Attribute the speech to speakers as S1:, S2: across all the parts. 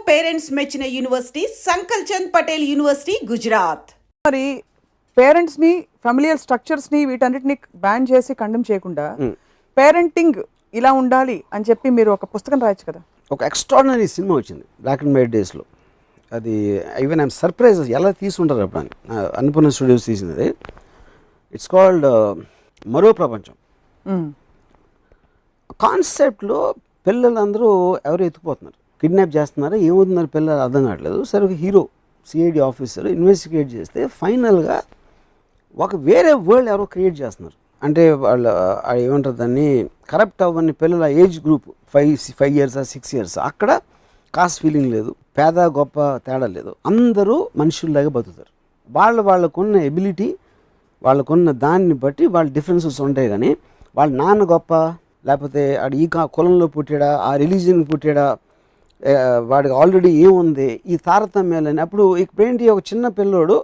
S1: Parents మెచ్చిన university సంకల్ Chand Patel university Gujarat.
S2: మరి parents ని ఫ్యామిలియల్ స్ట్రక్చర్స్ ని వీటన్నిటిని బ్యాన్ చేసి కండెమ్ చేయకుండా పేరెంటింగ్ ఇలా ఉండాలి అని చెప్పి మీరు ఒక పుస్తకం రాయొచ్చు కదా.
S3: ఒక ఎక్స్ట్రాడినరీ సినిమా వచ్చింది బ్లాక్ అండ్ వైట్ డేస్లో. అది ఈవెన్ ఐఎమ్ సర్ప్రైజ్ ఎలా తీసుకుంటారు అప్పుడు అని. అన్నపూర్ణ స్టూడియోస్ తీసింది. ఇట్స్ కాల్డ్ మరో ప్రపంచం. కాన్సెప్ట్లో పిల్లలందరూ ఎవరు ఎత్తుకుపోతున్నారు, కిడ్నాప్ చేస్తున్నారు, ఏమవుతున్నారు పిల్లలు అర్థం కావట్లేదు. సరే ఒక హీరో సిఐడి ఆఫీసర్ ఇన్వెస్టిగేట్ చేస్తే ఫైనల్గా ఒక వేరే వరల్డ్ ఎవరో క్రియేట్ చేస్తున్నారు. అంటే వాళ్ళు ఏమంటారు దాన్ని, కరప్ట్ అవ్వని పిల్లల ఏజ్ గ్రూప్ 5 years 6 years, అక్కడ కాస్ట్ ఫీలింగ్ లేదు, పేద గొప్ప తేడా లేదు, అందరూ మనుషుల్లాగా బతుకుతారు. వాళ్ళకున్న ఎబిలిటీ, వాళ్ళకున్న దాన్ని బట్టి వాళ్ళ డిఫరెన్సెస్ ఉంటాయి. కానీ వాళ్ళ నాన్న గొప్ప, లేకపోతే వాడు ఈ కులంలో పుట్టాడా, ఆ రిలీజియన్ పుట్టాడా, వాడికి ఆల్రెడీ ఏముంది, ఈ తారతమ్యాలని. అప్పుడు ఇప్పుడేంటి, ఒక చిన్న పిల్లోడు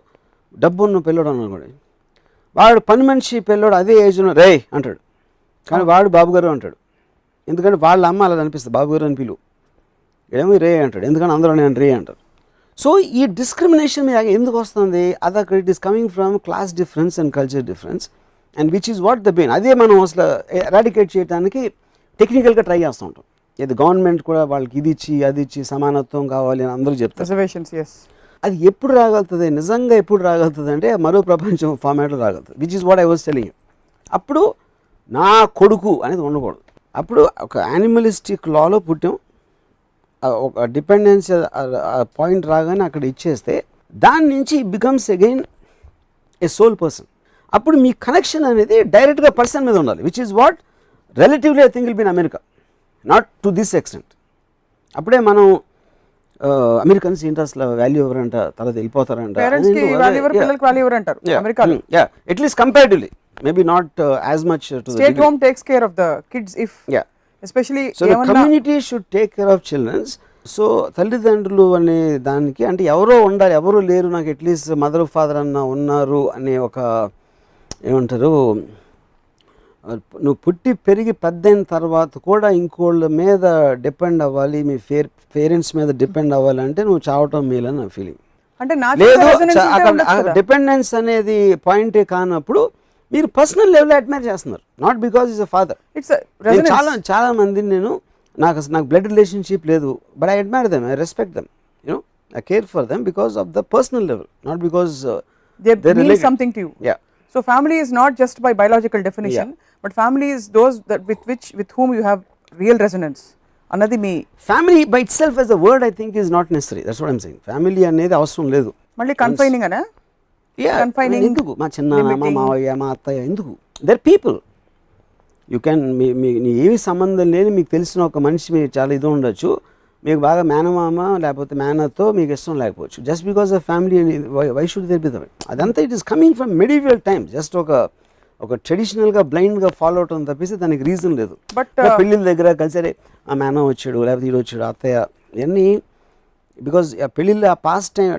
S3: డబ్బున్న పిల్లోడు అనుకోండి, వాడు పని మనిషి పిల్లోడు అదే ఏజ్లో రే అంటాడు, కానీ వాడు బాబుగారు అంటాడు. ఎందుకంటే వాళ్ళ అమ్మ అలా అనిపిస్తుంది, బాబుగారు అని పిలువు, ఏమో రే అంటాడు, ఎందుకంటే అందరూ నేను రే అంటారు. సో ఈ డిస్క్రిమినేషన్ ఎందుకు వస్తుంది? అదొక it is coming from class difference and culture difference, and which is what the bane. అదే మనం అసలు ఎరాడికేట్ చేయడానికి టెక్నికల్గా ట్రై చేస్తూ ఉంటాం. ఇది గవర్నమెంట్ కూడా వాళ్ళకి ఇది ఇచ్చి అది ఇచ్చి సమానత్వం కావాలి అని అందరూ చెప్తారు.
S2: Reservations, yes.
S3: అది ఎప్పుడు రాగలుగుతుంది, నిజంగా ఎప్పుడు రాగలుగుతుంది అంటే మరో ప్రపంచం ఫార్మాట్లో రాగలుగుతుంది, which is what I was telling you. అప్పుడు నా కొడుకు అనేది ఉండకూడదు. అప్పుడు ఒక యానిమలిస్టిక్ లాలో పుట్టాం, ఒక డిపెండెన్సీ పాయింట్ రాగానే అక్కడ ఇచ్చేస్తే దాని నుంచి becomes again a sole person. అప్పుడు మీ కనెక్షన్ అనేది డైరెక్ట్గా పర్సన్ మీద ఉండాలి, which is what relatively I think will be in America, not to this extent. అప్పుడే మనం అమెరికన్స్ ఇంట్రెస్ట్ వాల్యూ ఎవరంట, తర్వాత వెళ్ళిపోతారంట, at least comparatively, maybe not as much.
S2: Stay at home takes care of the kids, if especially
S3: so the community should take care of children. So తల్లిదండ్రులు అనే దానికి అంటే ఎవరో ఉండాలి, ఎవరో లేరు, నాకు అట్లీస్ట్ మదర్ ఫాదర్ అన్న ఉన్నారు అనే ఒక ఏమంటారు, నువ్వు పుట్టి పెరిగి పెద్దయిన తర్వాత కూడా ఇంకోళ్ళ మీద డిపెండ్ అవ్వాలి, మీ పేరెంట్స్ మీద డిపెండ్ అవ్వాలంటే నువ్వు చావటం మేలని నా ఫీలింగ్.
S2: అంటే
S3: లేదు, అక్కడ డిపెండెన్స్ అనేది పాయింటే కానప్పుడు మీరు పర్సనల్ లెవెల్ అడ్మైర్ చేస్తున్నారు, not because is a father. చాలా మందిని నాకు బ్లడ్ రిలేషన్షిప్ లేదు, but I admire them, I respect them, you know, I care for them because of the personal level, not because
S2: they mean something to you. So family is not just by biological definition, but family is those that with whom you have real resonance. Another me
S3: family by itself as a word I think is not necessary. That's what I'm saying. Family anedi avasaram ledu.
S2: Malli confining ana?
S3: Yeah, confining enduku ma chinna ma mavaya ma attaya enduku? They're people. You can నీ ఏమి సంబంధం లేని మీకు తెలిసిన ఒక మనిషి మీకు చాలా ఇది ఉండొచ్చు, మీకు బాగా మేనమామ లేకపోతే మేనతో మీకు ఇష్టం లేకపోవచ్చు, just because of family. Why should there be that? అదంతా it is coming from medieval times. Just ఒక ట్రెడిషనల్గా బ్లైండ్గా ఫాలో అవటం తప్పిస్తే దానికి రీజన్ లేదు. బట్ పెళ్ళిళ్ళ దగ్గర కలిసరే ఆ మేన వచ్చాడు లేకపోతే ఈడు వచ్చాడు అత్తయ్య ఇవన్నీ బికాజ్ పెళ్ళిళ్ళు ఆ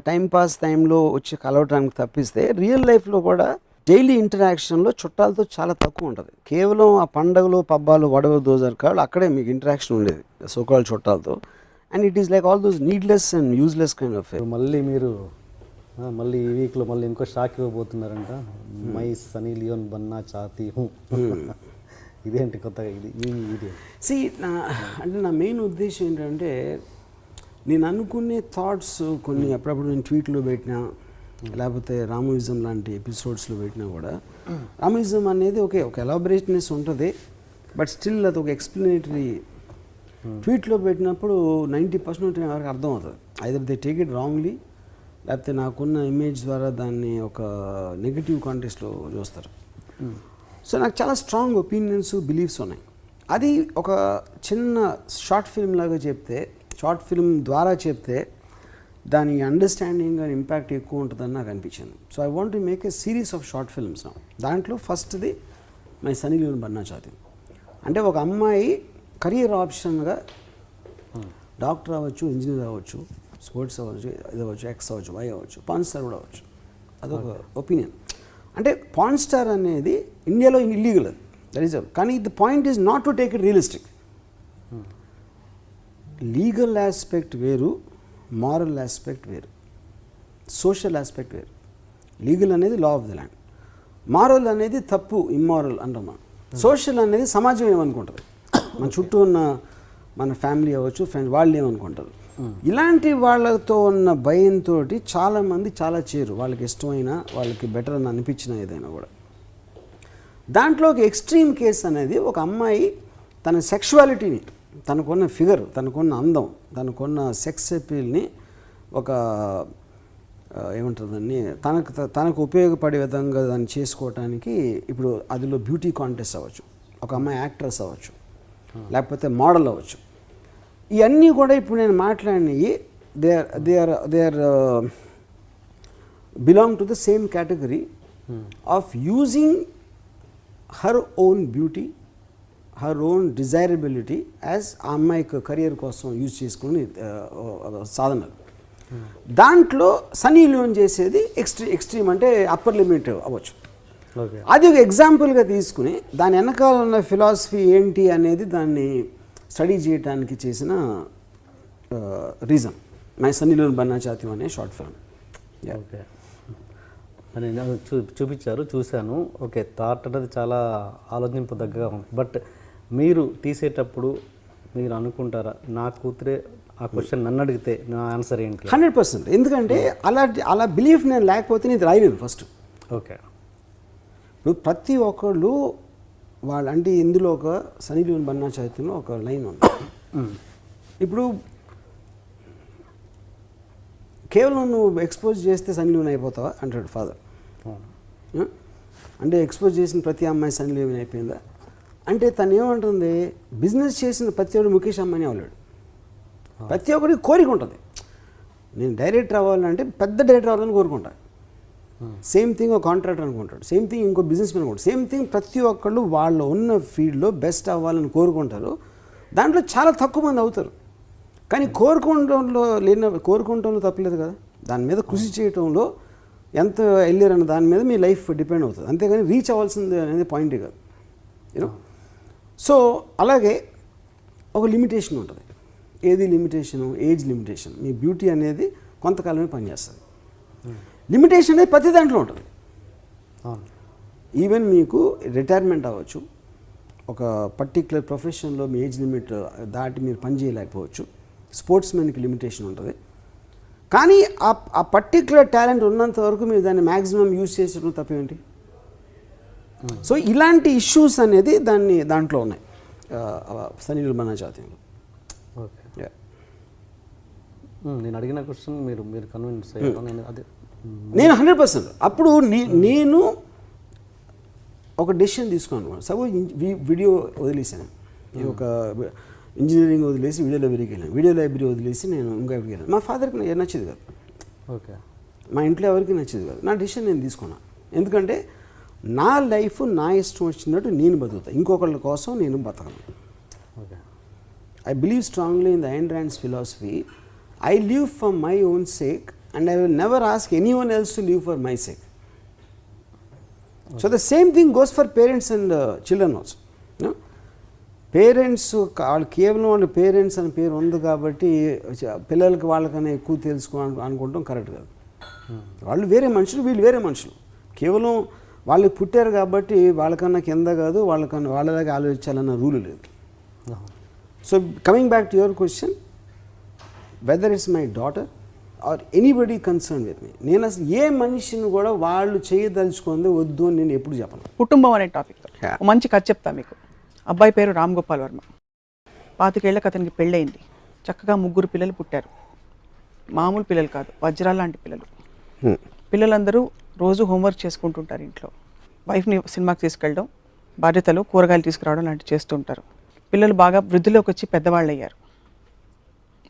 S3: టైం పాస్ టైంలో వచ్చి కలవటానికి తప్పిస్తే రియల్ లైఫ్లో కూడా డైలీ ఇంటరాక్షన్లో చుట్టాలతో చాలా తక్కువ ఉంటుంది. కేవలం ఆ పండుగలు పబ్బాలు వడవ దోజర్ కాళ్ళు అక్కడే మీకు ఇంటరాక్షన్ ఉండేది సోకాల్ చుట్టాలతో. And it is like all those needless and useless kind of.
S4: మళ్ళీ మీరు మళ్ళీ ఈ వీక్లో మళ్ళీ ఇంకో షాక్ ఇవ్వబోతున్నారంట, మై సనీ లియోన్ బన్నా చాతీ హూ. ఇదేంటి కొత్తగా ఇది వీడియో?
S3: అంటే నా మెయిన్ ఉద్దేశం ఏంటంటే, నేను అనుకునే థాట్స్ కొన్ని అప్పుడప్పుడు నేను ట్వీట్లో పెట్టినా లేకపోతే రామోయిజం లాంటి ఎపిసోడ్స్లో పెట్టినా కూడా, రామోయిజం అనేది ఒక ఎలాబరేట్నెస్ ఉంటుంది, బట్ స్టిల్ అది ఒక ఎక్స్ప్లెనేటరీ. ట్వీట్లో పెట్టినప్పుడు 90% వరకు అర్థం అవుతుంది. Either they take it wrongly, లేకపోతే నాకున్న ఇమేజ్ ద్వారా దాన్ని ఒక నెగిటివ్ కాంటెక్స్ట్లో చూస్తారు. సో నాకు చాలా స్ట్రాంగ్ ఒపీనియన్స్ బిలీఫ్స్ ఉన్నాయి. అది ఒక చిన్న షార్ట్ ఫిల్మ్ లాగా చెప్తే, షార్ట్ ఫిల్మ్ ద్వారా చెప్తే దాని అండర్స్టాండింగ్ అండ్ ఇంపాక్ట్ ఎక్కువ ఉంటుందని నాకు అనిపించింది. So I want to make a series of short films నా. దాంట్లో ఫస్ట్ది మై సనీ లియోన్ బన్నా చాతీ. అంటే ఒక అమ్మాయి కెరీర్ ఆప్షన్గా డాక్టర్ అవ్వచ్చు, ఇంజనీర్ అవ్వచ్చు, స్పోర్ట్స్ అవ్వచ్చు, ఇది అవ్వచ్చు, ఎక్స్ అవ్వచ్చు, వై అవ్వచ్చు, పాన్ స్టార్ కూడా అవ్వచ్చు. అదొక ఒపీనియన్. అంటే పాన్ స్టార్ అనేది ఇండియాలో ఇల్లీగల్, అది దట్ ఈస్. కానీ the point is not to take it realistic. Legal aspect వేరు, మారల్ ఆస్పెక్ట్ వేరు, సోషల్ ఆస్పెక్ట్ వేరు. లీగల్ అనేది law of the land, moral అనేది తప్పు, ఇమ్మారల్ అంటాం మనం. సోషల్ అనేది సమాజం ఏమనుకుంటుంది, మన చుట్టూ ఉన్న మన ఫ్యామిలీ అవ్వచ్చు, ఫ్రెండ్స్, వాళ్ళు ఏమనుకుంటారు. ఇలాంటి వాళ్ళతో ఉన్న భయంతో చాలామంది చాలా చేరు, వాళ్ళకి ఇష్టమైన, వాళ్ళకి బెటర్ అని అనిపించిన ఏదైనా కూడా. దాంట్లో ఒక ఎక్స్ట్రీమ్ కేస్ అనేది ఒక అమ్మాయి తన సెక్షువాలిటీని, తనకున్న ఫిగర్, తనకున్న అందం, తనకున్న సెక్స్ అపీల్ని ఒక ఏమంటారు దాన్ని, తనకు ఉపయోగపడే విధంగా దాన్ని చేసుకోవటానికి, ఇప్పుడు అదిలో బ్యూటీ కాంటెస్ట్ అవ్వచ్చు, ఒక అమ్మాయి యాక్ట్రెస్ అవ్వచ్చు, లేకపోతే మోడల్ అవ్వచ్చు. ఇవన్నీ కూడా ఇప్పుడు నేను మాట్లాడినవి they are belong to the same category of using her own beauty, her own desirability as ఆ అమ్మాయికి కెరియర్ కోసం యూజ్ చేసుకుని సాధనలు. దాంట్లో సన్నీ లియోన్ చేసేది ఎక్స్ట్రీమ్ అంటే అప్పర్ లిమిట్ అవ్వచ్చు. అది ఒక ఎగ్జాంపుల్గా తీసుకుని దాని వెనకాల ఉన్న ఫిలాసఫీ ఏంటి అనేది దాన్ని స్టడీ చేయడానికి చేసిన reason my Sunny Leone Banna చాతి అనే షార్ట్ ఫిల్మ్.
S4: ఓకే, అని చూపించారు, చూశాను. ఓకే, థాట్ అనేది చాలా ఆలోచింపదగ్గగా ఉంది. బట్ మీరు తీసేటప్పుడు మీరు అనుకుంటారా, నా కూతురే ఆ క్వశ్చన్ నన్ను అడిగితే నా ఆన్సర్ ఏంటి?
S3: 100%. ఎందుకంటే అలా బిలీఫ్ నేను లేకపోతే నేను రాయలేదు ఫస్ట్.
S4: ఓకే,
S3: ఇప్పుడు ప్రతి ఒక్కళ్ళు వాళ్ళు అంటే ఇందులో ఒక సన్నీ లియోన్ బన్నా చాతిలో ఒక లైన్ ఉంది. ఇప్పుడు కేవలం నువ్వు ఎక్స్పోజ్ చేస్తే సన్నీ లియోన్ అయిపోతావా అంటాడు ఫాదర్. అంటే ఎక్స్పోజ్ చేసిన ప్రతి అమ్మాయి సన్నీ లియోన్ అయిపోయిందా అంటే తను ఏమంటుంది, బిజినెస్ చేసిన ప్రతి ఒక్కడు ముఖేష్ అంబానీ అవ్వలేడు. ప్రతి ఒక్కరికి కోరిక ఉంటుంది, నేను డైరెక్టర్ అవ్వాలంటే పెద్ద డైరెక్టర్ అవ్వాలని కోరుకుంటాను. సేమ్ థింగ్ ఒక కాంట్రాక్టర్ అనుకుంటాడు, సేమ్ థింగ్ ఇంకో బిజినెస్ మ్యాన్ అనుకుంటాడు, సేమ్ థింగ్ ప్రతి ఒక్కళ్ళు వాళ్ళు ఉన్న ఫీల్డ్లో బెస్ట్ అవ్వాలని కోరుకుంటారు. దాంట్లో చాలా తక్కువ మంది అవుతారు. కానీ కోరుకుంటంలో తప్పలేదు కదా, దాని మీద కృషి చేయటంలో ఎంత వెళ్ళారన్న దాని మీద మీ లైఫ్ డిపెండ్ అవుతుంది. అంతేగాని రీచ్ అవ్వాల్సింది అనేది పాయింటే కాదు, యూనో. సో అలాగే ఒక లిమిటేషన్ ఉంటుంది. ఏది లిమిటేషను? Age limitation. మీ బ్యూటీ అనేది కొంతకాలమే పనిచేస్తుంది. లిమిటేషన్ అనేది ప్రతి దాంట్లో ఉంటుంది. ఈవెన్ మీకు రిటైర్మెంట్ అవ్వచ్చు, ఒక పర్టిక్యులర్ ప్రొఫెషన్లో మీ ఏజ్ లిమిట్ దాటి మీరు పని చేయలేకపోవచ్చు, స్పోర్ట్స్ మెన్కి లిమిటేషన్ ఉంటుంది. కానీ ఆ పర్టిక్యులర్ టాలెంట్ ఉన్నంత వరకు మీరు దాన్ని మ్యాక్సిమం యూజ్ చేసేటప్పుడు తప్పేంటి? సో ఇలాంటి ఇష్యూస్ అనేది దాంట్లో ఉన్నాయి సన్నీ లియోన్ బన్నా చాతిలో.
S4: ఓకే, నేను అడిగిన క్వశ్చన్ మీరు కన్విన్స్ అయ్యారు.
S3: నేను 100% అప్పుడు నేను ఒక డెసిషన్ తీసుకున్నాను. సపోజ్ వీడియో వదిలేసాను, నేను ఒక ఇంజనీరింగ్ వదిలేసి వీడియో లైబ్రరీకి వెళ్ళాను, వీడియో లైబ్రరీ వదిలేసి నేను ఇంకా ఎక్కడికి వెళ్ళాను. మా ఫాదర్కి నచ్చేది కాదు,
S4: ఓకే,
S3: మా ఇంట్లో ఎవరికి నచ్చేది కాదు. నా డెసిషన్ నేను తీసుకున్నాను. ఎందుకంటే నా లైఫ్ నా ఇష్టం వచ్చినట్టు నేను బతుకుతాను, ఇంకొకళ్ళ కోసం నేను బతకను.
S4: Okay,
S3: I believe strongly in the Ayn Rand's philosophy. I live for my own sake and I will never ask anyone else to live for my sake. Okay. So the same thing goes for parents and children also. No? Parents కేవలం వాళ్ళు parents అని పేరు ఉంది కాబట్టి పిల్లలకి వాళ్ళకన్నా ఎక్కువ అనుకుంటాం కరెక్ట్ కాదు. వాళ్ళు వేరే మనుషులు, వీళ్ళు వేరే మనుషులు. కేవలం వాళ్ళు పుట్టారు కాబట్టి వాళ్ళకన్నా కింద కాదు, వాళ్ళలాగా ఆలోచించాలన్న రూల్ లేదు. So coming back to your question, whether it's my daughter or anybody concern with me, నేను అసలు ఏ మనిషిని కూడా వాళ్ళు చేయదలుచుకుంది వద్దు అని నేను ఎప్పుడు చెప్పను.
S2: కుటుంబం అనే టాపిక్ మంచి కథ చెప్తా మీకు. అబ్బాయి పేరు రామ్ గోపాల్ వర్మ. 25 ఏళ్ళకి అతనికి పెళ్ళయింది. చక్కగా 3 పిల్లలు పుట్టారు. మామూలు పిల్లలు కాదు, వజ్రాల లాంటి పిల్లలు. పిల్లలందరూ రోజు హోంవర్క్ చేసుకుంటుంటారు ఇంట్లో. వైఫ్ని సినిమాకి తీసుకెళ్ళడం, బాధ్యతలు, కూరగాయలు తీసుకురావడం లాంటివి చేస్తుంటారు. పిల్లలు బాగా వృద్ధిలోకి వచ్చి పెద్దవాళ్ళు అయ్యారు.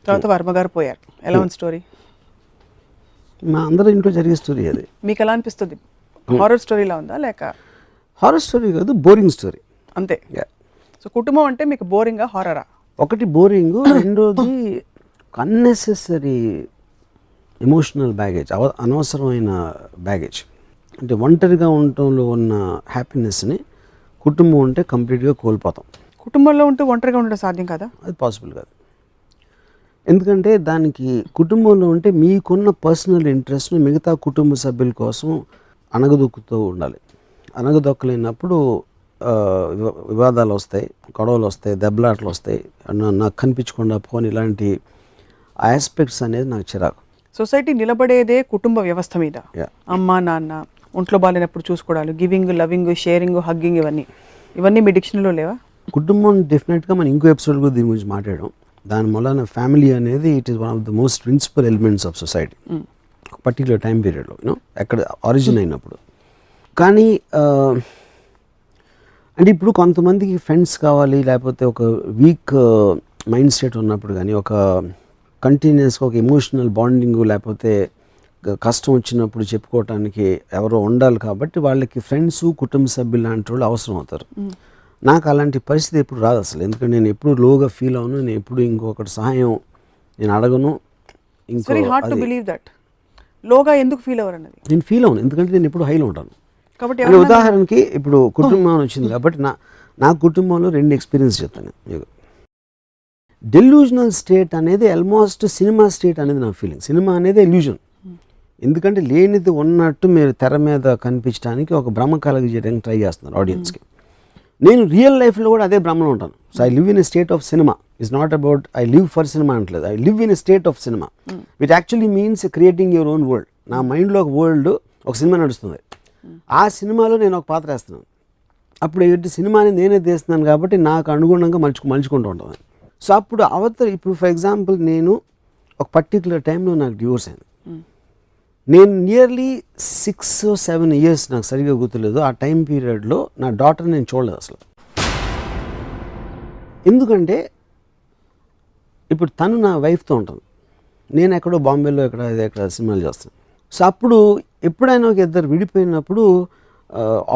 S2: తర్వాత వర్మగారు పోయారు. ఎలా ఉంది స్టోరీ?
S3: మా అందరూ ఇంట్లో జరిగే స్టోరీ అది.
S2: మీకు ఎలా అనిపిస్తుంది? హారర్ స్టోరీలా ఉందా లేక?
S3: హారర్ స్టోరీ కాదు, బోరింగ్ స్టోరీ
S2: అంతే. సో కుటుంబం అంటే మీకు బోరింగా, హారరా?
S3: ఒకటి బోరింగ్, రెండోది అన్నెసెసరీ ఎమోషనల్ బ్యాగేజ్, అనవసరమైన బ్యాగేజ్. అంటే ఒంటరిగా ఉండటంలో ఉన్న హ్యాపీనెస్ని కుటుంబం ఉంటే కంప్లీట్గా కోల్పోతాం.
S2: కుటుంబంలో ఉంటూ ఒంటరిగా ఉండడం సాధ్యం కదా?
S3: అది పాసిబుల్ కాదు. ఎందుకంటే దానికి కుటుంబంలో ఉంటే మీకున్న పర్సనల్ ఇంట్రెస్ట్ను మిగతా కుటుంబ సభ్యుల కోసం అణగదొక్కుతూ ఉండాలి. అణగదొక్కలేనప్పుడు వివాదాలు వస్తాయి, గొడవలు వస్తాయి, దెబ్బలాటలు వస్తాయి, నాకు కనిపించకుండా పోని ఇలాంటి ఆస్పెక్ట్స్ అనేది నాకు చిరాకు.
S2: సొసైటీ నిలబడేదే కుటుంబ వ్యవస్థ మీద. అమ్మ నాన్న ఒంట్లో బాగాలేనప్పుడు చూసుకోవడాలు, గివింగ్, లవింగ్, షేరింగ్, హగ్గింగ్, ఇవన్నీ మీ డిక్షనరీలో లేవా?
S3: కుటుంబం డెఫినెట్గా మనం ఇంకో ఎపిసోడ్ కూడా దీని గురించి మాట్లాడడం. దాని వలన ఫ్యామిలీ అనేది it is one of the most principal elements of society particular time పీరియడ్లో ఎక్కడ ఆరిజిన్ అయినప్పుడు. కానీ అంటే ఇప్పుడు కొంతమందికి ఫ్రెండ్స్ కావాలి, లేకపోతే ఒక వీక్ మైండ్ సెట్ ఉన్నప్పుడు, కానీ ఒక కంటిన్యూస్గా ఒక ఎమోషనల్ బాండింగ్, లేకపోతే కష్టం వచ్చినప్పుడు చెప్పుకోవటానికి ఎవరో ఉండాలి. కాబట్టి వాళ్ళకి ఫ్రెండ్స్, కుటుంబ సభ్యులు లాంటి వాళ్ళు అవసరం అవుతారు. నాకు అలాంటి పరిస్థితి ఎప్పుడు రాదు అసలు. ఎందుకంటే నేను ఎప్పుడు లోగా ఫీల్ అవును, నేను ఎప్పుడు ఇంకొకటి సహాయం నేను అడగను.
S2: Very hard to believe that. లోగా ఎందుకు ఫీల్ అవ్వరు అన్నది
S3: నేను ఫీల్ అవును, ఎందుకంటే నేను ఎప్పుడు హైలో ఉంటాను.
S2: కాబట్టి
S3: ఉదాహరణకి ఇప్పుడు కుటుంబం వచ్చింది కాబట్టి నా కుటుంబంలో 2 ఎక్స్పీరియన్స్ చెప్తాను మీకు. డెల్యూజనల్ స్టేట్ అనేది ఆల్మోస్ట్ సినిమా స్టేట్ అనేది నా ఫీలింగ్. సినిమా అనేది ఎల్యూజన్, ఎందుకంటే లేనిది ఉన్నట్టు మీరు తెర మీద కనిపించడానికి ఒక భ్రమ కలగజేయడానికి ట్రై చేస్తున్నారు ఆడియన్స్కి. నేను రియల్ లైఫ్లో కూడా అదే భ్రమలో ఉంటాను. So I live in a state of cinema. It's not about I live for cinema అంటలేదు, I live in a state of cinema which actually means creating your own world. నా మైండ్లో ఒక వరల్డ్, ఒక సినిమా నడుస్తుంది, ఆ సినిమాలో నేను ఒక పాత్ర వేస్తున్నాను. అప్పుడు ఏంటి, సినిమాని నేనే తీస్తున్నాను కాబట్టి నాకు అనుగుణంగా మలుచుకుంటూ ఉంటాను. సో అప్పుడు ఇప్పుడు ఫర్ ఎగ్జాంపుల్ నేను ఒక పర్టికులర్ టైంలో నాకు డివోర్స్ అయింది. నేను నియర్లీ 6 or 7 years, నాకు సరిగ్గా గుర్తులేదు, ఆ టైం పీరియడ్లో నా డాటర్ నేను చూడలేదు అసలు. ఎందుకంటే ఇప్పుడు తను నా వైఫ్తో ఉంటాను, నేను ఎక్కడో బాంబేలో ఎక్కడ సినిమాలు చేస్తాను. సో అప్పుడు ఎప్పుడైనా ఒక ఇద్దరు విడిపోయినప్పుడు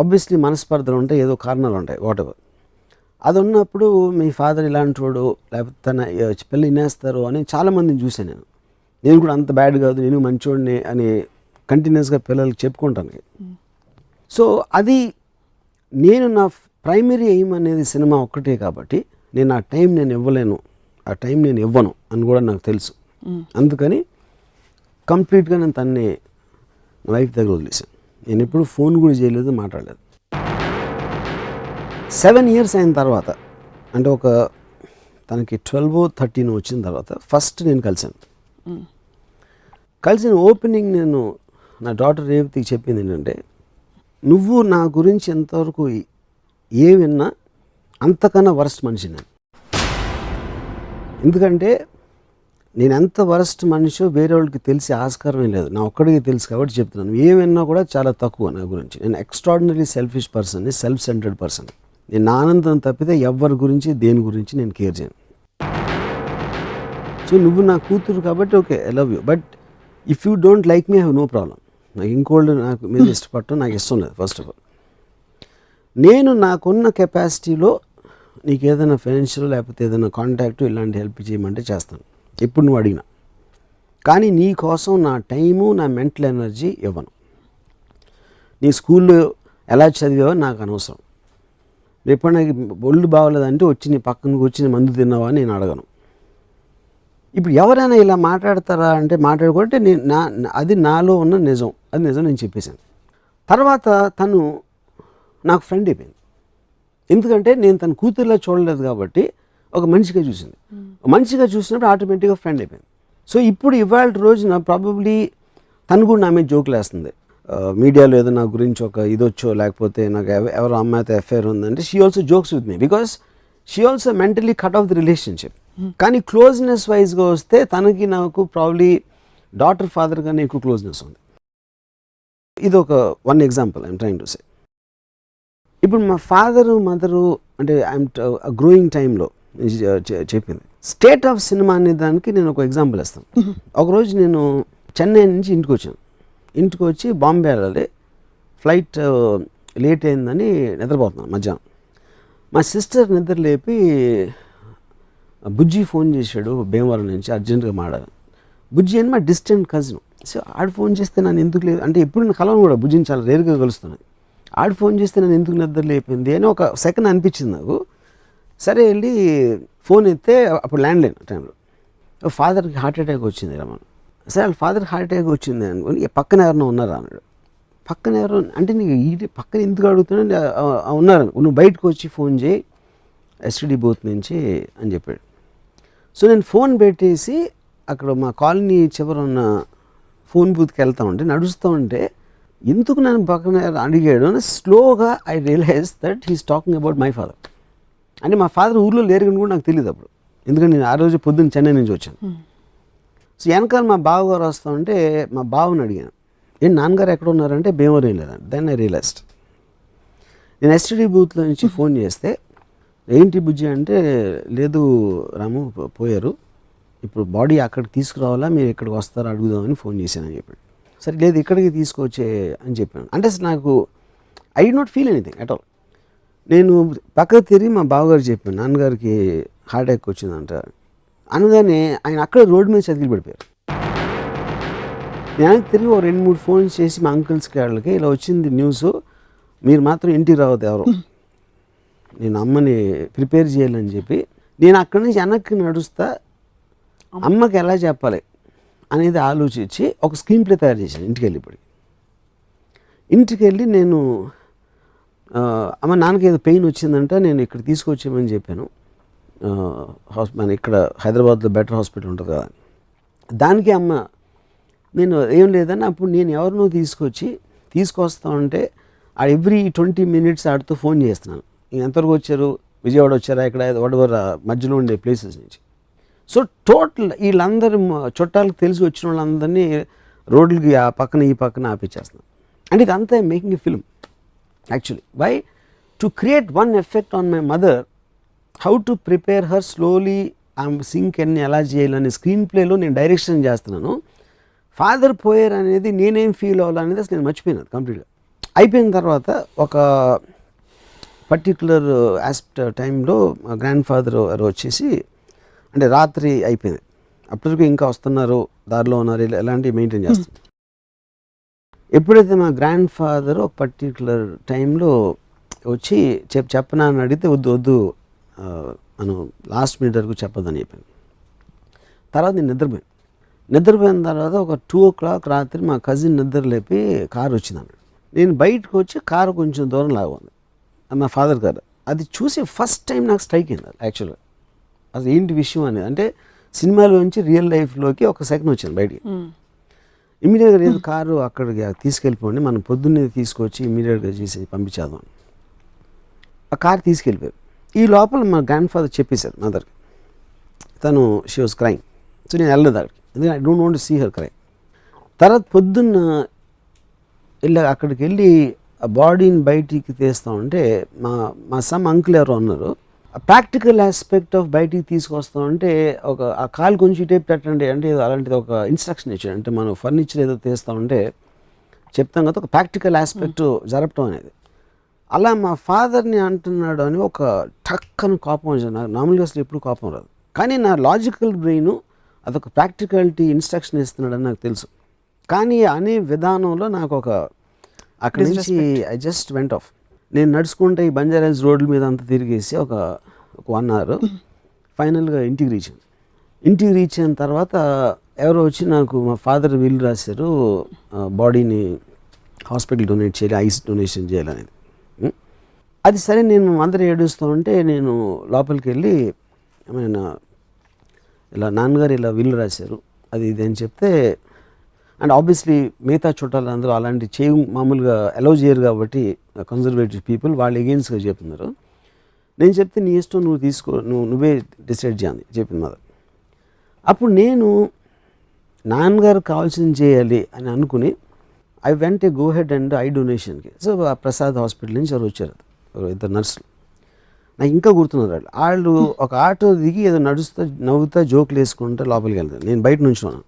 S3: ఆబ్వియస్లీ మనస్పర్ధలు ఉంటాయి, ఏదో కారణాలు ఉంటాయి, వాటెవర్. అది ఉన్నప్పుడు మీ ఫాదర్ ఇలాంటి వాడు, లేకపోతే తన పిల్లలు వినేస్తారు అని చాలామందిని చూశాను. నేను కూడా అంత బ్యాడ్ కాదు, నేను మంచోడిని అని కంటిన్యూస్గా పిల్లలకి చెప్పుకుంటాను. సో అది నేను నా ప్రైమరీ ఎయిమ్ అనేది సినిమా ఒక్కటే కాబట్టి నేను ఆ టైం నేను ఇవ్వలేను, ఆ టైం నేను ఇవ్వను అని కూడా నాకు తెలుసు. అందుకని కంప్లీట్గా నేను తన్ని నా వైఫ్ దగ్గర వదిలేసాను. నేను ఎప్పుడు ఫోన్ కూడా చేయలేదు, మాట్లాడలేదు. 7 years అయిన తర్వాత, అంటే ఒక తనకి 12 or 13 వచ్చిన తర్వాత ఫస్ట్ నేను కలిసిన ఓపెనింగ్ నేను నా డాటర్ రేవతికి చెప్పింది ఏంటంటే, నువ్వు నా గురించి ఎంతవరకు ఏ విన్నా అంతకన్నా వరస్ట్ మనిషి నేను. ఎందుకంటే నేను ఎంత వరస్ట్ మనిషో వేరే వాళ్ళకి తెలిసే ఆస్కారమే లేదు, నా ఒక్కడికి తెలుసు కాబట్టి చెప్తున్నాను. ఏమైనా కూడా చాలా తక్కువ నా గురించి. నేను extraordinary selfish person, self centred person. నేను నా ఆనందం తప్పితే ఎవరి గురించి దేని గురించి నేను కేర్ చేయను. సో నువ్వు నా కూతురు కాబట్టి okay, I love you, but if you don't like me I have no problem. నాకు ఇంకోళ్ళు నాకు మీద ఇష్టపడటం నాకు ఇష్టం లేదు. ఫస్ట్ ఆఫ్ ఆల్ నేను నాకున్న కెపాసిటీలో నీకు ఏదైనా ఫైనాన్షియల్ లేకపోతే ఏదైనా కాంటాక్ట్ ఇలాంటి హెల్ప్ చేయమంటే చేస్తాను, ఎప్పుడు నువ్వు అడిగినా. కానీ నీ కోసం నా టైము, నా మెంటల్ ఎనర్జీ ఇవ్వను. నీ స్కూల్లో ఎలా చదివావో నాకు అనవసరం. రేపు నాకు ఒళ్ళు బాగోలేదంటే వచ్చి నీ పక్కనకి వచ్చి మందు తిన్నావా అని నేను అడగను. ఇప్పుడు ఎవరైనా ఇలా మాట్లాడతారా అంటే మాట్లాడుకుంటే అది నాలో ఉన్న నిజం, అది నిజం నేను చెప్పేశాను. తర్వాత తను నాకు ఫ్రెండ్ అయిపోయింది. ఎందుకంటే నేను తన కూతురులా చూడలేదు కాబట్టి ఒక మనిషిగా చూసింది. మనిషిగా చూసినప్పుడు ఆటోమేటిక్గా ఫ్రెండ్ అయిపోయింది. సో ఇప్పుడు ఇవాళ రోజున ప్రాబబ్లీ తను కూడా నా మీద జోకులు వేస్తుంది. మీడియాలో ఏదో నా గురించి ఒక ఇదొచ్చో లేకపోతే నాకు ఎవరో అమ్మాయితో అఫైర్ ఉందంటే she also jokes with me because she also mentally cut off the relationship. కానీ క్లోజ్నెస్ వైజ్గా వస్తే తనకి నాకు ప్రాబ్లీ డాటర్ ఫాదర్ కన్నా ఎక్కువ క్లోజ్నెస్ ఉంది. ఇది ఒక one example I'm trying to say. ఇప్పుడు మా ఫాదరు మదరు అంటే ఐఎమ్ గ్రోయింగ్ టైంలో చెప్పింది స్టేట్ ఆఫ్ సినిమా అనే దానికి నేను ఒక ఎగ్జాంపుల్ ఇస్తాను. ఒకరోజు నేను చెన్నై నుంచి ఇంటికి వచ్చాను. ఇంటికి వచ్చి బాంబే వెళ్ళాలి, ఫ్లైట్ లేట్ అయిందని నిద్రపోతున్నాను మధ్యాహ్నం. మా సిస్టర్ నిద్ర లేపి బుజ్జి ఫోన్ చేశాడు భీమవరం నుంచి, అర్జెంటుగా మాట్లాడాలి. బుజ్జి అని మా డిస్టెంట్ కజిన్. సో ఆడు ఫోన్ చేస్తే నన్ను ఎందుకు లేదు అంటే ఎప్పుడు నేను కలవను కూడా, బుజ్జిని చాలా రేరుగా కలుస్తున్నాను. ఆడు ఫోన్ చేస్తే నన్ను ఎందుకు నిద్ర లేపింది అని ఒక సెకండ్ అనిపించింది నాకు. సరే వెళ్ళి ఫోన్ ఎత్తే అప్పుడు ల్యాండ్లైన్ టైంలో ఫాదర్కి హార్ట్ అటాక్ వచ్చింది రమణ. సరే వాళ్ళ ఫాదర్కి హార్ట్ అటాక్ వచ్చింది అనుకుని పక్కన ఎవరైనా ఉన్నారా అన్నాడు. పక్కన ఎవరు అంటే నీకు ఈ పక్కన ఎందుకు అడుగుతున్నా, ఉన్నారు, నువ్వు బయటకు వచ్చి ఫోన్ చేయి ఎస్టీడీ బూత్ నుంచి అని చెప్పాడు. సో నేను ఫోన్ పెట్టేసి అక్కడ మా కాలనీ చివర ఉన్న ఫోన్ బూత్కి వెళ్తా ఉంటే, నడుస్తూ ఉంటే ఎందుకు నన్ను పక్కన అడిగాడు అని స్లోగా I realise that he's talking about my father. అంటే మా ఫాదర్ ఊర్లో లేరు కూడా నాకు తెలియదు అప్పుడు, ఎందుకంటే నేను ఆ రోజు పొద్దున్న చెన్నై నుంచి వచ్చాను. సో వెనకాల మా బావగారు వస్తూ ఉంటే మా బావని అడిగాను, ఏంటి నాన్నగారు ఎక్కడ ఉన్నారంటే భీమవరం లేదండి. Then I realised. నేను ఎస్టీడీ బూత్లో నుంచి ఫోన్ చేస్తే ఏంటి బుజ్జి అంటే, లేదు రాము పోయారు, ఇప్పుడు బాడీ అక్కడికి తీసుకురావాలా, మీరు ఇక్కడికి వస్తారా అడుగుదామని ఫోన్ చేశానని చెప్పాడు. సరే లేదు ఇక్కడికి తీసుకొచ్చే అని చెప్పాను. అంటే నాకు I did not feel anything at all. నేను పక్కకు తిరిగి మా బావగారు చెప్పాను, నాన్నగారికి హార్ట్ అటాక్ వచ్చిందంట అనగానే ఆయన అక్కడ రోడ్డు మీద చదివి పడిపోయారు. నేను తిరిగి ఒక 2-3 ఫోన్స్ చేసి మా అంకుల్స్కి వాళ్ళకి ఇలా వచ్చింది న్యూస్, మీరు మాత్రం ఇంటికి రావద్దు ఎవరు, నేను అమ్మని ప్రిపేర్ చేయాలని చెప్పి నేను అక్కడి నుంచి వెనక్కి నడుస్తా అమ్మకి ఎలా చెప్పాలి అనేది ఆలోచించి ఒక స్క్రీన్ ప్లే తయారు చేశాను. ఇంటికి వెళ్ళి నేను అమ్మ నాన్నకి ఏదో పెయిన్ వచ్చిందంట, నేను ఇక్కడ తీసుకొచ్చామని చెప్పాను. మన ఇక్కడ హైదరాబాద్లో బెటర్ హాస్పిటల్ ఉంటుంది కదా, దానికి అమ్మ నేను ఏం లేదని అప్పుడు నేను ఎవరినో తీసుకొస్తా ఉంటే ఎవ్రీ 20 minutes ఆడితో ఫోన్ చేస్తున్నాను, ఎంతవరకు వచ్చారు, విజయవాడ వచ్చారా, ఇక్కడ వడవర మధ్యలో ఉండే ప్లేసెస్ నుంచి. సో టోటల్ వీళ్ళందరూ చుట్టాలకు తెలిసి వచ్చిన వాళ్ళందరినీ రోడ్లకి ఆ పక్కన ఈ పక్కన ఆపించేస్తున్నాను. అండ్ ఇదంతా making a film actually. Why to create one effect on my mother, how to prepare her slowly, ఆమె సింక్ అన్ని ఎలా చేయాలని స్క్రీన్ ప్లేలో నేను డైరెక్షన్ చేస్తున్నాను. ఫాదర్ పోయారు అనేది నేనేం ఫీల్ అవ్వాలనేది అసలు నేను మర్చిపోయినాను కంప్లీట్గా. అయిపోయిన తర్వాత ఒక పర్టికులర్ టైంలో మా గ్రాండ్ ఫాదర్ వచ్చేసి, అంటే రాత్రి అయిపోయింది, అప్పటికి ఇంకా వస్తున్నారు, దారిలో ఉన్నారు, ఎలాంటివి మెయింటైన్ చేస్తారు. ఎప్పుడైతే మా గ్రాండ్ ఫాదర్ ఒక పర్టికులర్ టైంలో వచ్చి చెప్పనా అని అడిగితే వద్దు మనం లాస్ట్ మినిట్ వరకు చెప్పొద్దని చెప్పాను. తర్వాత నేను నిద్రపోయిన తర్వాత ఒక 2 o'clock రాత్రి మా కజిన్ నిద్ర లేపి కారు వచ్చింది అన్నాడు. నేను బయటకు వచ్చి కారు కొంచెం దూరం లాగుంది, మా ఫాదర్ కారు. అది చూసి ఫస్ట్ టైం నాకు స్ట్రైక్ అయింది యాక్చువల్గా, అసలు ఏంటి విషయం అనేది. అంటే సినిమాలోంచి రియల్ లైఫ్లోకి ఒక సెకండ్ వచ్చింది బయటికి. ఇమీడియట్గా లేదు కారు అక్కడికి తీసుకెళ్ళిపోండి, మనం పొద్దున్నే తీసుకొచ్చి ఇమీడియట్గా చేసి పంపించేద్దాం. ఆ కారు తీసుకెళ్ళిపోయారు. ఈ లోపల మా గ్రాండ్ ఫాదర్ చెప్పేశారు మదర్కి, తను షీ వాజ్ క్రైమ్. సో నేను వెళ్ళలేదు అక్కడికి, ఎందుకంటే I don't want to see her cry. తర్వాత పొద్దున్న అక్కడికి వెళ్ళి ఆ బాడీని బయటికి తీస్తూ ఉంటే మా సమ్ అంకుల్ ఎవరో ఉన్నారు, ఆ ప్రాక్టికల్ ఆస్పెక్ట్ ఆఫ్ బయటికి తీసుకొస్తా ఉంటే ఆ కాలు కొంచెం టేప్ పెట్టండి అంటే అలాంటిది ఒక ఇన్స్ట్రక్షన్ ఇచ్చాడు. అంటే మనం ఫర్నిచర్ ఏదో తీస్తూ ఉంటే చెప్తాం కదా, ఒక ప్రాక్టికల్ ఆస్పెక్ట్ జరపటం అనేది. అలా మా ఫాదర్ని అంటున్నాడు అని ఒక టక్కని కోపం వచ్చింది. నాకు నార్మల్గా అసలు ఎప్పుడు కోపం రాదు, కానీ నా లాజికల్ బ్రెయిన్ అదొక ప్రాక్టికాలిటీ ఇన్స్ట్రక్షన్ ఇస్తున్నాడని నాకు తెలుసు. కానీ అనే విధానంలో నాకు అక్కడి నుంచి ఐ జస్ట్ వెంట్ ఆఫ్. నేను నడుచుకుంటే ఈ బంజారాస్ రోడ్ల మీద అంతా తిరిగేసి ఒక 1 hour ఫైనల్గా ఇంటికి రీచ్ అయిన తర్వాత ఎవరో వచ్చి నాకు మా ఫాదర్ వీలు రాశారు, బాడీని హాస్పిటల్ డొనేట్ చేయాలి, ఐస్ డొనేషన్ చేయాలనేది. అది సరే నేను మా మదర్ ఏడుస్తూ ఉంటే నేను లోపలికి వెళ్ళి ఇలా నాన్నగారు ఇలా వీలు రాశారు అది ఇది అని చెప్తే, అండ్ ఆబ్వియస్లీ మిగతా చుట్టాలు అందరూ అలాంటి మామూలుగా అలౌ చేయరు కాబట్టి కన్జర్వేటివ్ పీపుల్ వాళ్ళు ఎగెయిన్స్ట్గా చెప్తున్నారు. నేను చెప్తే నీ ఇష్టం, నువ్వు తీసుకో, నువ్వే డిసైడ్ చేయాలి చెప్పింది మదర్. అప్పుడు నేను నాన్నగారు కావాల్సింది చేయాలి అని అనుకుని I went a go head and I డొనేషన్కి. సో ప్రసాద్ హాస్పిటల్ నుంచి ఎవరు వచ్చారు, 2 nurses. నాకు ఇంకా గుర్తున్నారు వాళ్ళు ఒక ఆటో దిగి ఏదో నవ్వుతా జోకులు వేసుకుంటూ లోపలికి వెళ్తారు. నేను బయట నుంచి ఉన్నాను.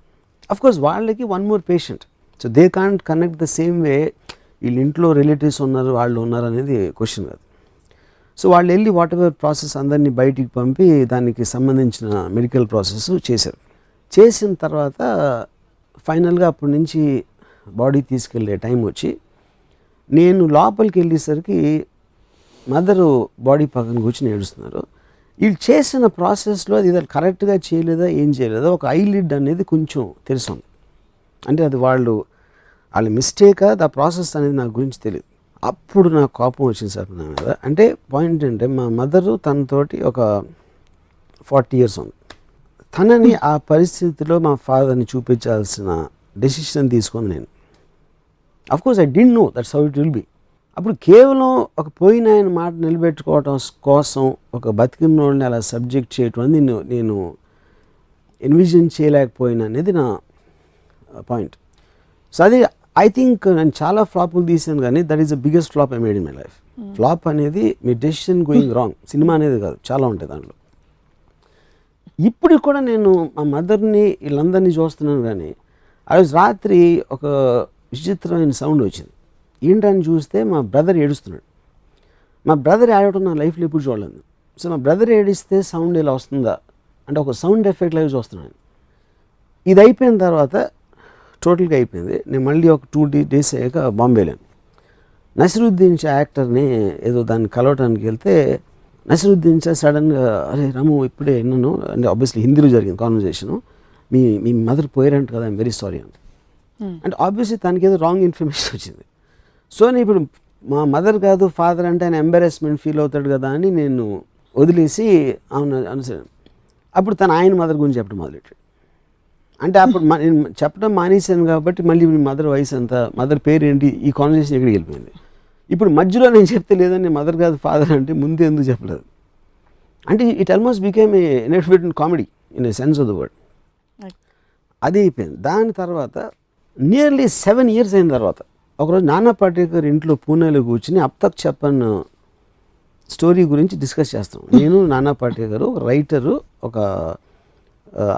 S3: అఫ్కోర్స్ వాళ్ళకి 1 more patient, so they can't connect the same way. వీళ్ళ ఇంట్లో రిలేటివ్స్ ఉన్నారు, వాళ్ళు ఉన్నారు అనేది క్వశ్చన్ కాదు. సో వాళ్ళు వెళ్ళి వాట్ ఎవర్ ప్రాసెస్ అందరినీ బయటికి పంపి దానికి సంబంధించిన మెడికల్ ప్రాసెస్ చేశారు. చేసిన తర్వాత ఫైనల్గా అప్పటి నుంచి బాడీ తీసుకెళ్ళే టైం వచ్చి నేను లోపలికి వెళ్ళేసరికి మదరు బాడీ పక్కన కూర్చొని ఏడుస్తున్నారు. వీళ్ళు చేసిన ప్రాసెస్లో అది కరెక్ట్గా చేయలేదా ఏం చేయలేదా ఒక ఐలిడ్ అనేది కొంచెం తెలుసు. అంటే అది వాళ్ళ మిస్టేకా దా ప్రాసెస్ అనేది నాకు గురించి తెలియదు. అప్పుడు నాకు కోపం వచ్చింది సార్ నా మీద. అంటే పాయింట్ అంటే మా మదరు తనతోటి ఒక 40 years ఉంది. తనని ఆ పరిస్థితిలో మా ఫాదర్ని చూపించాల్సిన డెసిషన్ తీసుకుంది నేను. Of course I didn't know that's how it will be. అప్పుడు కేవలం ఒక పోయిన ఆయన మాట నిలబెట్టుకోవటం కోసం ఒక బతికినోడిని అలా సబ్జెక్ట్ చేయటం అనేది నేను ఎన్విజన్ చేయలేకపోయినా అనేది నా పాయింట్. సో అది ఐ థింక్ నేను చాలా ఫ్లాపులు తీసాను కానీ that is the biggest flop I made in my life. Flop అనేది మీ డెసిషన్ గోయింగ్ రాంగ్. సినిమా అనేది కాదు, చాలా ఉంటాయి దాంట్లో. ఇప్పుడు కూడా నేను మా మదర్ని వీళ్ళందరినీ చూస్తున్నాను కానీ ఆ రోజు రాత్రి ఒక విచిత్రమైన సౌండ్ వచ్చింది. ఏంటని చూస్తే మా బ్రదర్ ఏడుస్తున్నాడు. మా బ్రదర్ ఏడవటం నా లైఫ్లో ఎప్పుడు చూడలేదు. సో మా బ్రదర్ ఏడిస్తే సౌండ్ ఇలా వస్తుందా అంటే ఒక సౌండ్ ఎఫెక్ట్ లాగా చూస్తున్నాను. ఇది అయిపోయిన తర్వాత టోటల్గా అయిపోయింది. నేను మళ్ళీ ఒక 2 days అయ్యాక బాంబే వెళ్ళాను. నసిరుద్దీన్ షా యాక్టర్ని ఏదో దాన్ని కలవటానికి వెళ్తే నసిరుద్దీన్ షా సడన్గా అరే రాము ఇప్పుడే విన్నాను అంటే ఆబ్వియస్లీ హిందీలో జరిగింది కాన్వర్జేషను, మీ మదర్ పోయారంట కదా, ఐఎమ్ వెరీ సారీ అంటే. అంటే ఆబ్వియస్లీ తనకి ఏదో రాంగ్ ఇన్ఫర్మేషన్ వచ్చింది. సో నేను ఇప్పుడు మా మదర్ కాదు ఫాదర్ అంటే ఆయన ఎంబారెస్మెంట్ ఫీల్ అవుతాడు కదా అని నేను వదిలేసి అవును అనుసరి. అప్పుడు తను ఆయన మదర్ గురించి చెప్పడం మొదలెట్టాడు. అంటే అప్పుడు నేను చెప్పడం మానేశాను కాబట్టి మళ్ళీ మీ మదర్ వయసు ఎంత, మదర్ పేరు ఏంటి, ఈ కాన్వర్జేషన్ ఎక్కడికి వెళ్ళిపోయింది. ఇప్పుడు మధ్యలో నేను చెప్తే లేదని మదర్ కాదు ఫాదర్ అంటే ముందు ఎందుకు చెప్పలేదు. అంటే it almost became a inefficient comedy in a sense of the word. అది అయిపోయింది. దాని తర్వాత నియర్లీ 7 years అయిన తర్వాత ఒకరోజు నానా పాటేకర్ ఇంట్లో పూణేలో కూర్చుని అబ్ తక్ చెప్పన్ స్టోరీ గురించి డిస్కస్ చేస్తాం. నేను నానా పాటేకర్, ఒక రైటరు, ఒక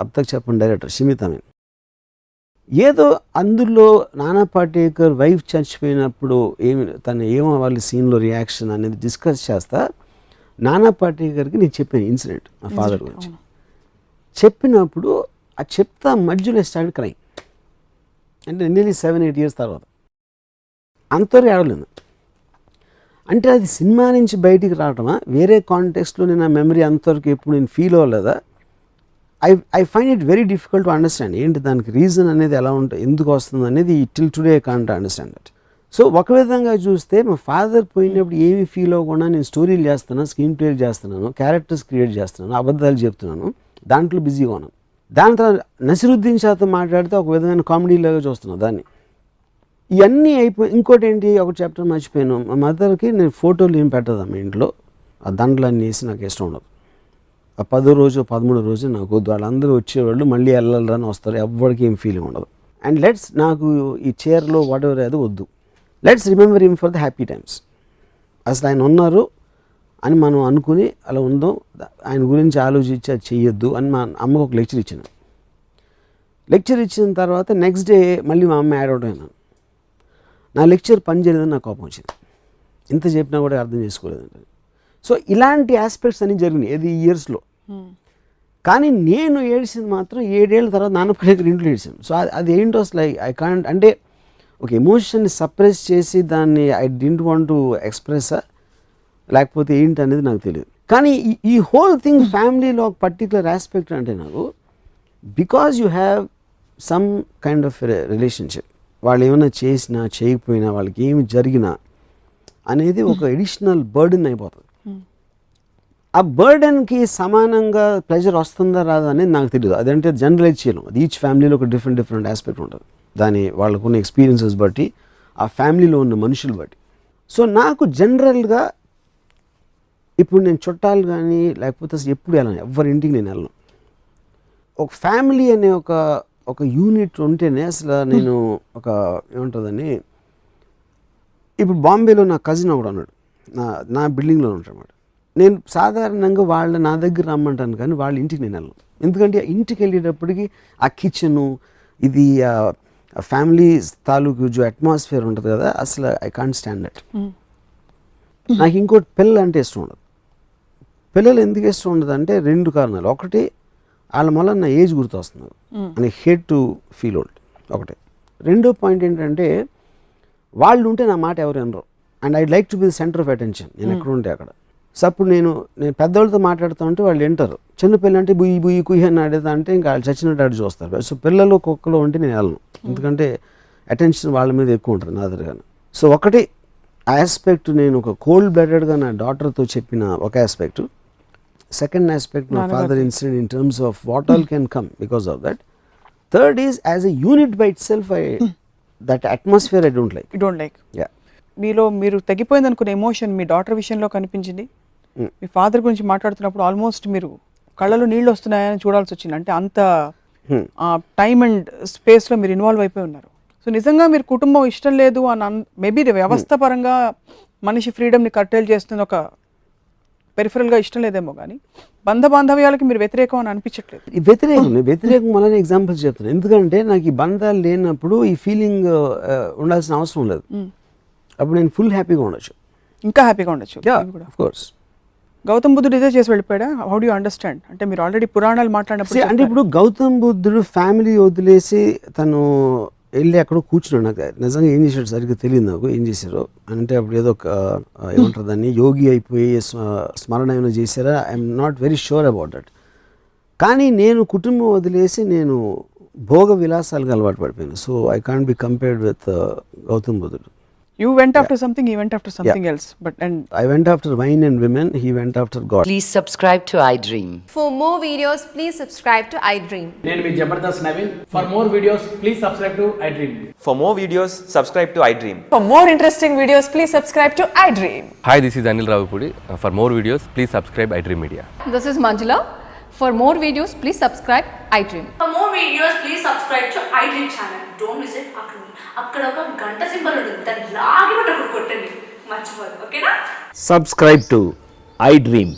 S3: అబ్ తక్ చెప్పన్ డైరెక్టర్ షిమిత్ అమీన్. ఏదో అందులో నానా పాటేకర్ వైఫ్ చచ్చిపోయినప్పుడు ఏమవ్వాలి సీన్లో రియాక్షన్ అనేది డిస్కస్ చేస్తా నానా పాటేకర్కి నేను చెప్పాను ఇన్సిడెంట్ మా ఫాదర్ గురించి. చెప్పినప్పుడు ఆ చెప్తా మధ్యలో స్టార్ట్ క్రై. అంటే నియర్లీ 7-8 years తర్వాత అంతవరకు ఏడవలేదు. అంటే అది సినిమా నుంచి బయటికి రావటమా వేరే కాంటెక్స్ట్లో నేను ఆ మెమరీ అంతవరకు ఎప్పుడు నేను ఫీల్ అవ్వలేదా? I find it very difficult to understand ఏంటి దానికి రీజన్ అనేది ఎలా ఉంటుంది, ఎందుకు వస్తుంది అనేది till today I can't understand that. So ఒక విధంగా చూస్తే మా ఫాదర్ పోయినప్పుడు ఏమీ ఫీల్ అవ్వకుండా నేను స్టోరీలు చేస్తున్నాను, స్క్రీన్ ప్లేలు చేస్తున్నాను, క్యారెక్టర్స్ క్రియేట్ చేస్తున్నాను, అబద్ధాలు చెప్తున్నాను, దాంట్లో బిజీగా ఉన్నాను. దాని తర్వాత నసిరుద్దీన్ షాతో మాట్లాడితే ఒక విధమైన కామెడీలాగా చూస్తున్నాను దాన్ని. ఇవన్నీ అయిపోయి ఇంకోటి ఏంటి ఒక చాప్టర్ మర్చిపోయాను. మా మదర్కి నేను ఫోటోలు ఏం పెట్టదు మా ఇంట్లో, ఆ దండలు అన్నీ వేసి నాకు ఇష్టం ఉండదు. ఆ 10వ రోజు 13వ రోజు నాకు వద్దు. వాళ్ళందరూ వచ్చేవాళ్ళు మళ్ళీ వెళ్ళాలని వస్తారు, ఎవరికి ఏం ఫీలింగ్ ఉండదు. అండ్ నాకు ఈ చైర్లో వాట్ ఎవర్ అది వద్దు. Let's remember him for the happy times. అసలు ఆయన ఉన్నారు అని మనం అనుకుని అలా ఉందాం, ఆయన గురించి ఆలోచించి అది చెయ్యొద్దు అని మా అమ్మకు ఒక లెక్చర్ ఇచ్చాను. లెక్చర్ ఇచ్చిన తర్వాత నెక్స్ట్ డే మళ్ళీ మా అమ్మ యాడ్ అవుట్ అయినాను. నా లెక్చర్ పని చేయలేదని నాకు కోపం వచ్చింది. ఇంత చెప్పినా కూడా అర్థం చేసుకోలేదండి. సో ఇలాంటి ఆస్పెక్ట్స్ అన్నీ జరిగినాయి ఏది ఈ ఇయర్స్లో. కానీ నేను ఏడ్చింది మాత్రం 7 ఏళ్ళ తర్వాత నాన్న పాటేకర్ ఇంట్లో ఏడ్చాను. సో అది ఏంటో అసలు ఐ కాంట్ అంటే ఒక ఎమోషన్ని సప్రెస్ చేసి దాన్ని I didn't want to express లేకపోతే ఏంటి అనేది నాకు తెలియదు. కానీ ఈ హోల్ థింగ్ ఫ్యామిలీలో ఒక పర్టికులర్ ఆస్పెక్ట్ అంటే నాకు because you have some kind of relationship, వాళ్ళు ఏమైనా చేసినా చేయకపోయినా వాళ్ళకి ఏమి జరిగినా అనేది ఒక ఎడిషనల్ బర్డెన్ అయిపోతుంది. ఆ బర్డెన్కి సమానంగా ప్లెజర్ వస్తుందా రాదా అనేది నాకు తెలియదు. అదంటే జనరలైజ్ చేయలేం. అది ఈచ్ ఫ్యామిలీలో ఒక డిఫరెంట్ ఆస్పెక్ట్ ఉంటుంది, దాని వాళ్ళకున్న ఎక్స్పీరియన్సెస్ బట్టి, ఆ ఫ్యామిలీలో ఉన్న మనుషులు బట్టి. సో నాకు జనరల్గా ఇప్పుడు నేను చుట్టాలు కానీ లేకపోతే అసలు ఎప్పుడు వెళ్ళను, ఎవరింటికి నేను వెళ్ళను. ఒక ఫ్యామిలీ అనే ఒక యూనిట్ ఉంటేనే అసలు నేను ఒక ఏముంటుందని. ఇప్పుడు బాంబేలో నా కజిన్ ఒకడు ఉన్నాడు, నా బిల్డింగ్లో ఉంటాడు. నేను సాధారణంగా నా దగ్గర రమ్మంటాను కానీ వాళ్ళ ఇంటికి నేను వెళ్ళను. ఎందుకంటే ఇంటికి వెళ్ళేటప్పటికి ఆ కిచెను ఇది ఫ్యామిలీ తాలూకు అట్మాస్ఫియర్ ఉంటుంది కదా, అసలు ఐ కాంట్ స్టాండ్ దట్. నాకు ఇంకోటి పిల్లలు అంటే ఇష్టం ఉండదు. పిల్లలు ఎందుకు ఇష్టం ఉండదు అంటే 2 కారణాలు. ఒకటి వాళ్ళ వల్ల నా ఏజ్ గుర్తొస్తుంది అని హేట్ టు ఫీల్ ఓల్డ్ ఒకటి. రెండో పాయింట్ ఏంటంటే వాళ్ళు ఉంటే నా మాట ఎవరు వినరు. And I like to be the centre of attention, నేను ఎక్కడ ఉంటే అక్కడ. సో అప్పుడు నేను పెద్దవాళ్ళతో మాట్లాడుతూ ఉంటే వాళ్ళు వింటారు. చిన్న పిల్లలు అంటే బుయ్యి బుయ్యి కుయ్యి అని ఆడేదా అంటే ఇంకా వాళ్ళు చచ్చినట్టు ఆడి చూస్తారు. సో పిల్లలు కుక్కలు ఉంటే నేను వెళ్ళను, ఎందుకంటే అటెన్షన్ వాళ్ళ మీద ఎక్కువ ఉంటుంది నా దగ్గరగానే. సో ఒకటి ఆస్పెక్ట్, నేను ఒక కోల్డ్ బ్లడెడ్గా నా డాటర్తో చెప్పిన ఒక aspect. Second aspect, my father incident in terms of what all can come because of that. Third is as a unit by it self, that atmosphere I don't like.
S2: You don't like. మీలో మీరు తగ్గిపోయింది అనుకునే emotion మీ daughter విషయంలో కనిపించింది. మీ father గురించి మాట్లాడుతున్నప్పుడు almost మీరు కళ్ళలో నీళ్ళు వస్తున్నాయని చూడాల్సి వచ్చింది. అంటే అంత టైమ్ అండ్ స్పేస్లో మీరు ఇన్వాల్వ్ అయిపోయి ఉన్నారు. సో నిజంగా మీరు కుటుంబం ఇష్టం లేదు అని మేబీ వ్యవస్థ పరంగా మనిషి ఫ్రీడమ్ని కట్టేలు చేస్తున్న ఒక పెరిఫరల్గా ఇష్టం లేదేమో, కానీ బాంధవ్యాలకి మీరు వ్యతిరేకం అని అనిపించట్లేదు.
S3: ఈ వ్యతిరేకం మళ్ళీ ఎగ్జాంపుల్స్ చెప్తాను. ఎందుకంటే నాకు ఈ బంధాలు లేనప్పుడు ఈ ఫీలింగ్ ఉండాల్సిన అవసరం లేదు. అప్పుడు నేను ఫుల్ హ్యాపీగా ఉండొచ్చు,
S2: ఇంకా హ్యాపీగా ఉండొచ్చు.
S3: Of course.
S2: గౌతమ్ బుద్ధుడు ఇదే చేసి వెళ్ళిపోయాడా? How do you understand? అంటే మీరు ఆల్రెడీ పురాణాలు మాట్లాడినప్పుడు
S3: అంటే ఇప్పుడు గౌతమ్ బుద్ధుడు ఫ్యామిలీ వదిలేసి తను వెళ్ళి అక్కడ కూర్చున్నాడు. నాకు నిజంగా ఏం చేశాడు సరిగ్గా తెలియదు నాకు, ఏం చేశారో. అంటే అప్పుడు ఏదో ఏమంటారు దాన్ని, యోగి అయిపోయి స్మరణ ఏమైనా చేశారా, I'm not very sure about that. కానీ నేను కుటుంబం వదిలేసి నేను భోగ విలాసాలకు అలవాటు పడిపోయాను. So I can't be compared with Gautam బుద్ధుడు.
S2: You went after something, he went after something else. But
S3: I went after wine and women, he went after God.
S5: Please subscribe to iDream.
S6: For more videos, please subscribe to iDream.
S7: నేను మీ Jabardasth Naveen. For more videos, please subscribe to iDream.
S8: For more videos, subscribe to iDream.
S6: For more interesting videos, please subscribe to iDream.
S9: Hi, this is Anil Ravipudi. For more videos, please subscribe iDream Media.
S6: This is Manjula. For more videos, please subscribe iDream.
S10: For more videos, please subscribe to iDream channel. Don't miss it. అక్కడ ఒక గంట symbol ఉంటుంది, దాన్ని లాగి కొట్టండి, మర్చిపోదు. ఓకేనా?
S11: Subscribe to iDream.